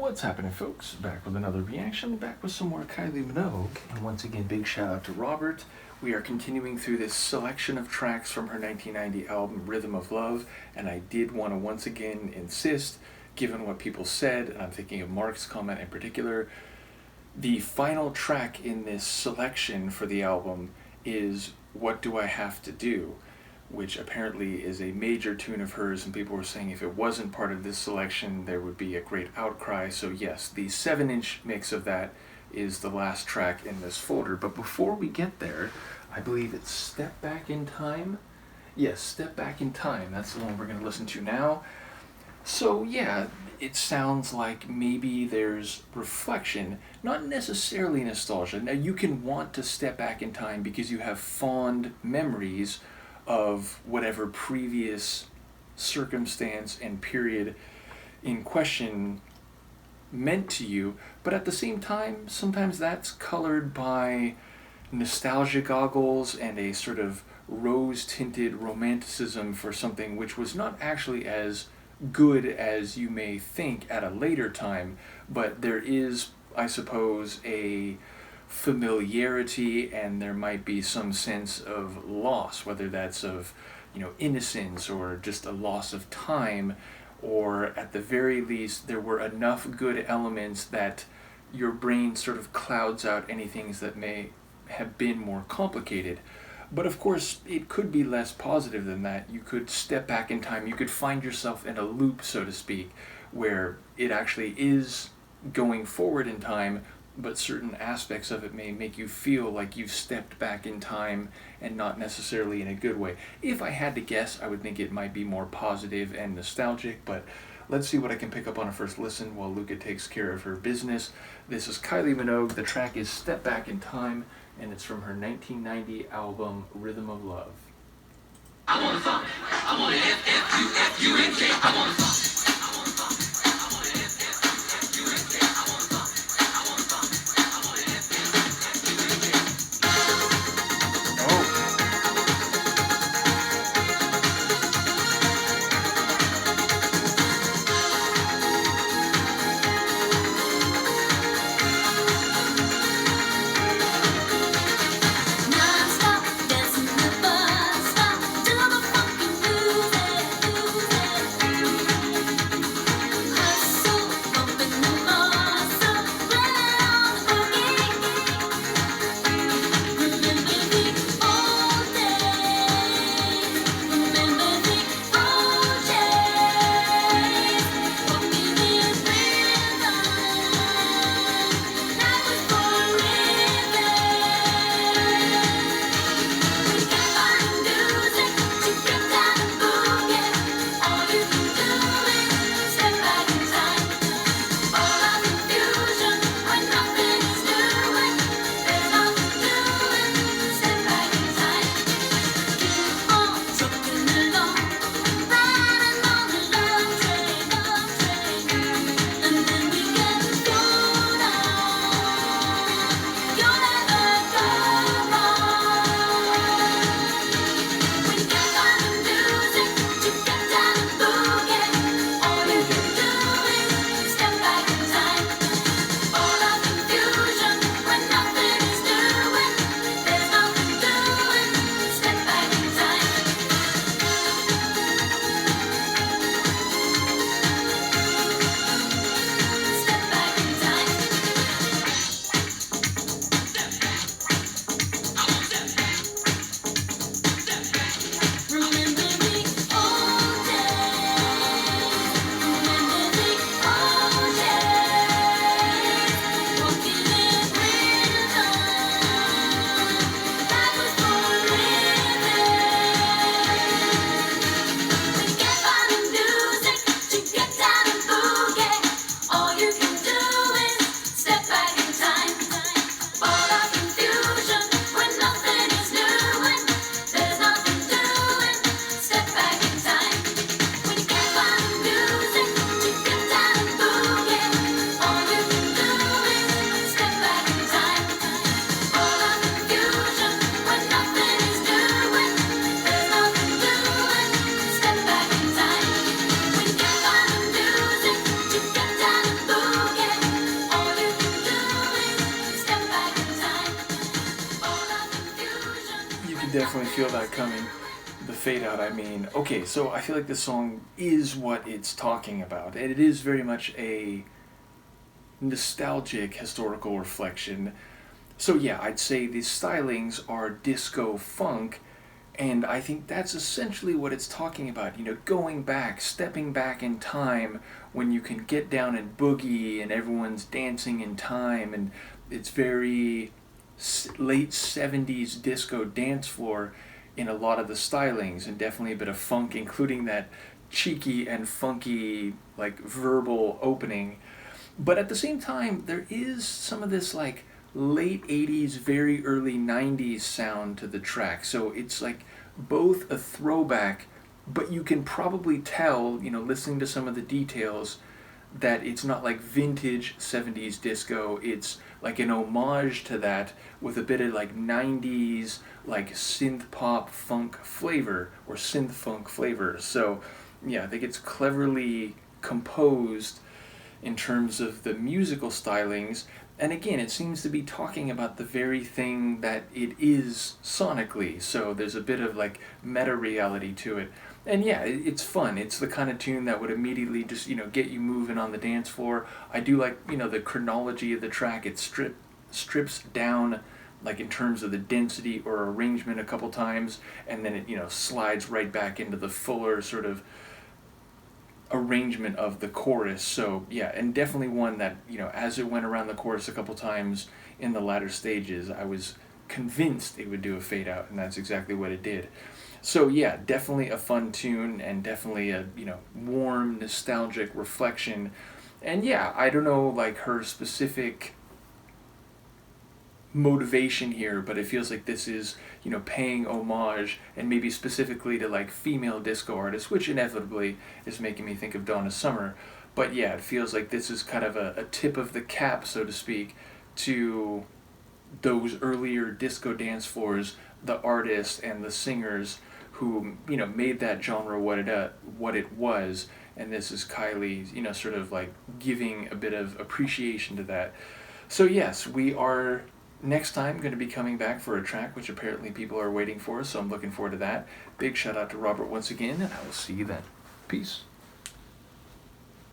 What's happening, folks? Back with another reaction, back with some more Kylie Minogue, and once again, big shout out to Robert. We are continuing through this selection of tracks from her 1990 album, Rhythm of Love, and I did want to once again insist, given what people said, and I'm thinking of Mark's comment in particular, the final track in this selection for the album is What Do I Have to Do?, which apparently is a major tune of hers, and people were saying if it wasn't part of this selection, there would be a great outcry. So yes, the 7-inch mix of that is the last track in this folder. But before we get there, I believe it's Step Back in Time. Yes, Step Back in Time. That's the one we're going to listen to now. So yeah, it sounds like maybe there's reflection, not necessarily nostalgia. Now you can want to step back in time because you have fond memories of whatever previous circumstance and period in question meant to you, but at the same time, sometimes that's colored by nostalgia goggles and a sort of rose-tinted romanticism for something which was not actually as good as you may think at a later time, but there is, I suppose, a familiarity, and there might be some sense of loss, whether that's of innocence or just a loss of time, or at the very least there were enough good elements that your brain sort of clouds out any things that may have been more complicated. But of course it could be less positive than that. You could step back in time, you could find yourself in a loop, so to speak, where it actually is going forward in time, but certain aspects of it may make you feel like you've stepped back in time and not necessarily in a good way. If I had to guess, I would think it might be more positive and nostalgic, but let's see what I can pick up on a first listen while Luca takes care of her business. This is Kylie Minogue. The track is Step Back in Time, and it's from her 1990 album, Rhythm of Love. I want a song. I want an F-F-U-F-U-N-K. I want a song. Definitely feel that coming. The fade out, I mean. Okay, so I feel like this song is what it's talking about. And it is very much a nostalgic historical reflection. So yeah, I'd say the stylings are disco funk, and I think that's essentially what it's talking about. You know, going back, stepping back in time when you can get down and boogie and everyone's dancing in time, and it's very late 70s disco dance floor in a lot of the stylings, and definitely a bit of funk, including that cheeky and funky, like, verbal opening. But at the same time, there is some of this, like, late 80s, very early 90s sound to the track. So it's like both a throwback, but you can probably tell, you know, listening to some of the details, that it's not like vintage 70s disco. It's like an homage to that with a bit of like 90s, like synth pop funk flavor or synth funk flavor. So, yeah, I think it's cleverly composed in terms of the musical stylings. And again, it seems to be talking about the very thing that it is sonically. So there's a bit of like meta reality to it. And yeah, it's fun. It's the kind of tune that would immediately just, you know, get you moving on the dance floor. I do like, you know, the chronology of the track. It strips down, like, in terms of the density or arrangement a couple times, and then it, you know, slides right back into the fuller sort of arrangement of the chorus. So yeah, and definitely one that, you know, as it went around the chorus a couple times in the latter stages, I was convinced it would do a fade out, and that's exactly what it did. So yeah, definitely a fun tune, and definitely a, you know, warm, nostalgic reflection. And yeah, I don't know, like, her specific motivation here, but it feels like this is, you know, paying homage, and maybe specifically to like female disco artists, which inevitably is making me think of Donna Summer. But yeah, it feels like this is kind of a tip of the cap, so to speak, to those earlier disco dance floors, the artists and the singers who, you know, made that genre what it was. And this is Kylie, you know, sort of like giving a bit of appreciation to that. So yes, we are next time going to be coming back for a track which apparently people are waiting for, so I'm looking forward to that. Big shout out to Robert once again, and I will see you then. Peace.